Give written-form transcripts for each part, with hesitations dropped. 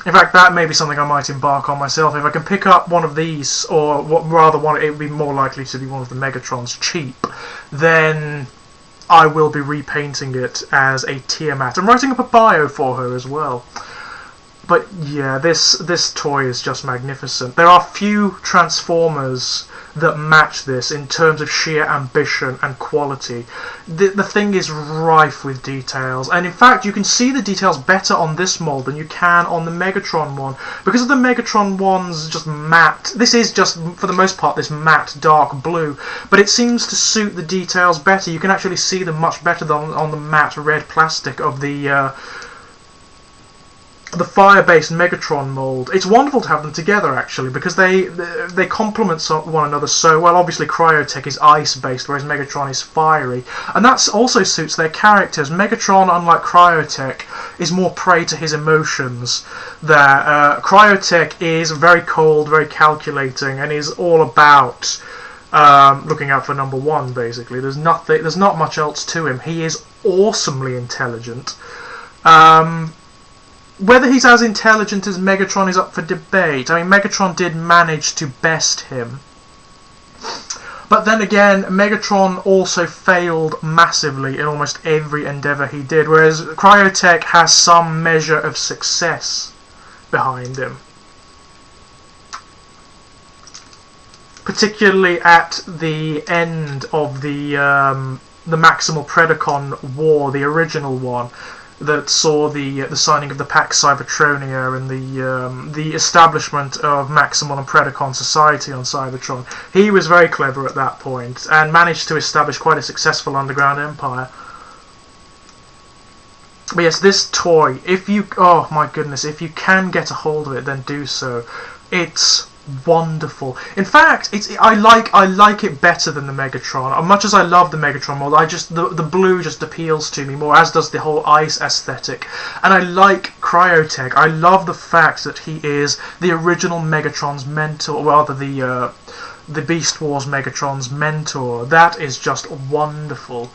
In fact, that may be something I might embark on myself. If I can pick up one of these, or it would be more likely to be one of the Megatrons cheap, then I will be repainting it as a Tiamat. I'm writing up a bio for her as well. But yeah, this toy is just magnificent. There are few Transformers that match this in terms of sheer ambition and quality. The thing is rife with details, and in fact you can see the details better on this mould than you can on the Megatron one, because of the Megatron one's just matte. This is just, for the most part, this matte dark blue, but it seems to suit the details better. You can actually see them much better than on the matte red plastic of the fire-based Megatron mould. It's wonderful to have them together, actually, because they complement one another so well. Obviously, Cryotek is ice-based, whereas Megatron is fiery, and that also suits their characters. Megatron, unlike Cryotek, is more prey to his emotions. Cryotek is very cold, very calculating, and is all about looking out for number one. Basically, there's not much else to him. He is awesomely intelligent. Whether he's as intelligent as Megatron is up for debate. I mean, Megatron did manage to best him. But then again, Megatron also failed massively in almost every endeavour he did, whereas Cryotek has some measure of success behind him. Particularly at the end of the Maximal Predacon War, the original one, that saw the signing of the Pax Cybertronia and the establishment of Maximal and Predacon society on Cybertron. He was very clever at that point and managed to establish quite a successful underground empire. But yes, this toy, oh my goodness, if you can get a hold of it, then do so. It's wonderful. In fact, I like it better than the Megatron. As much as I love the Megatron mold, the blue just appeals to me more, as does the whole ice aesthetic. And I like Cryotek. I love the fact that he is the original Megatron's mentor, or rather the Beast Wars Megatron's mentor. That is just wonderful.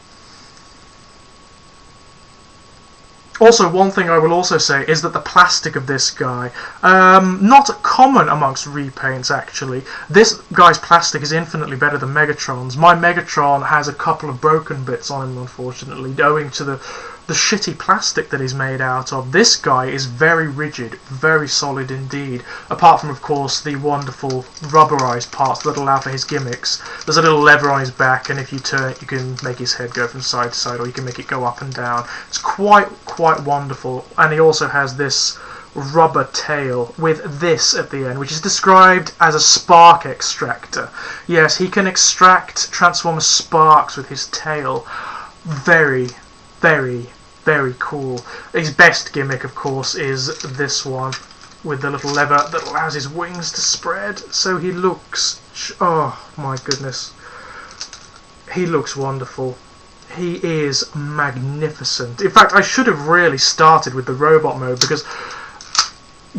Also, one thing I will also say is that the plastic of this guy, not common amongst repaints actually. This guy's plastic is infinitely better than Megatron's. My Megatron has a couple of broken bits on him, unfortunately, owing to the shitty plastic that he's made out of. This guy is very rigid, very solid indeed, apart from, of course, the wonderful rubberized parts that allow for his gimmicks. There's a little lever on his back, and if you turn it, you can make his head go from side to side, or you can make it go up and down. It's quite wonderful. And he also has this rubber tail with this at the end, which is described as a spark extractor. Yes, he can extract Transformer sparks with his tail. Very, very, very cool. His best gimmick, of course, is this one with the little lever that allows his wings to spread, so he looks, oh my goodness, he looks wonderful. He is magnificent. In fact, I should have really started with the robot mode, because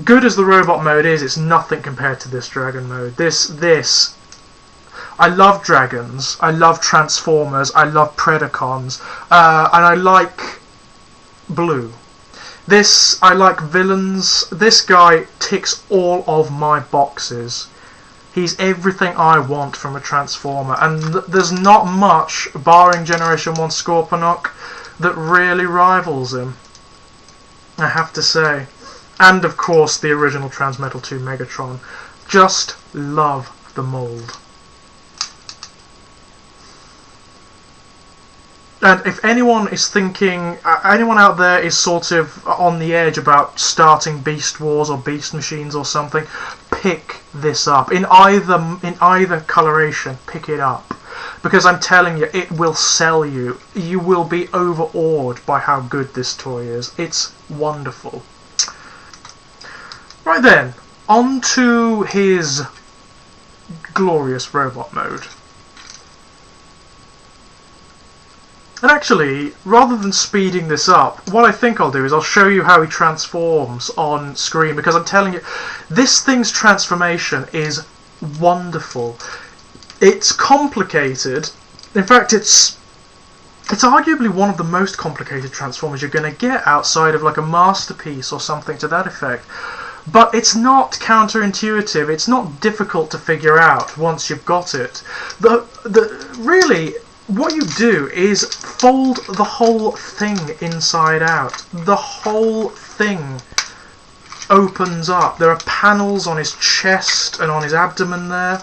good as the robot mode is, it's nothing compared to this dragon mode. I love dragons, I love Transformers, I love Predacons, and I like blue. I like villains. This guy ticks all of my boxes. He's everything I want from a Transformer, and there's not much, barring Generation 1 Scorponok, that really rivals him, I have to say. And of course the original Transmetal 2 Megatron. Just love the mould. And if anyone is thinking, anyone out there is sort of on the edge about starting Beast Wars or Beast Machines or something, pick this up. In either coloration, pick it up. Because I'm telling you, it will sell you. You will be overawed by how good this toy is. It's wonderful. Right then, on to his glorious robot mode. And actually, rather than speeding this up, what I think I'll do is I'll show you how he transforms on screen, because I'm telling you, this thing's transformation is wonderful. It's complicated. In fact, it's arguably one of the most complicated Transformers you're going to get outside of like a Masterpiece or something to that effect. but it's not counterintuitive. It's not difficult to figure out once you've got it. Really, what you do is fold the whole thing inside out. The whole thing opens up. There are panels on his chest and on his abdomen there.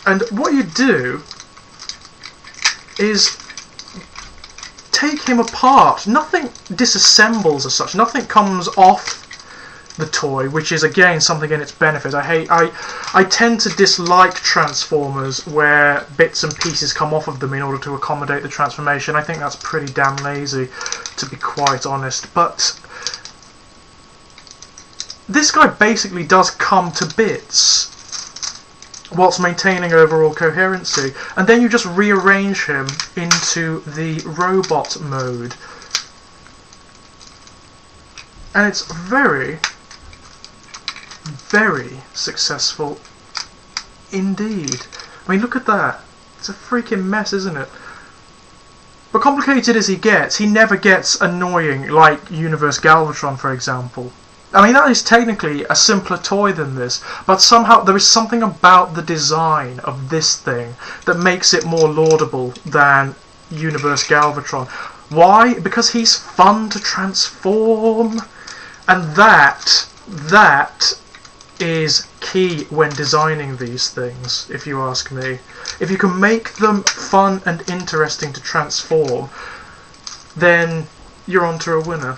And what you do is take him apart. Nothing disassembles as such. Nothing comes off the toy, which is again something in its benefit. I tend to dislike Transformers where bits and pieces come off of them in order to accommodate the transformation. I think that's pretty damn lazy, to be quite honest. But this guy basically does come to bits whilst maintaining overall coherency, and then you just rearrange him into the robot mode, and it's very, very successful indeed. I mean, look at that. It's a freaking mess, isn't it? But complicated as he gets, he never gets annoying like Universe Galvatron, for example. I mean, that is technically a simpler toy than this, but somehow there is something about the design of this thing that makes it more laudable than Universe Galvatron. Why? Because he's fun to transform, and that is key when designing these things, if you ask me. If you can make them fun and interesting to transform, then you're onto a winner.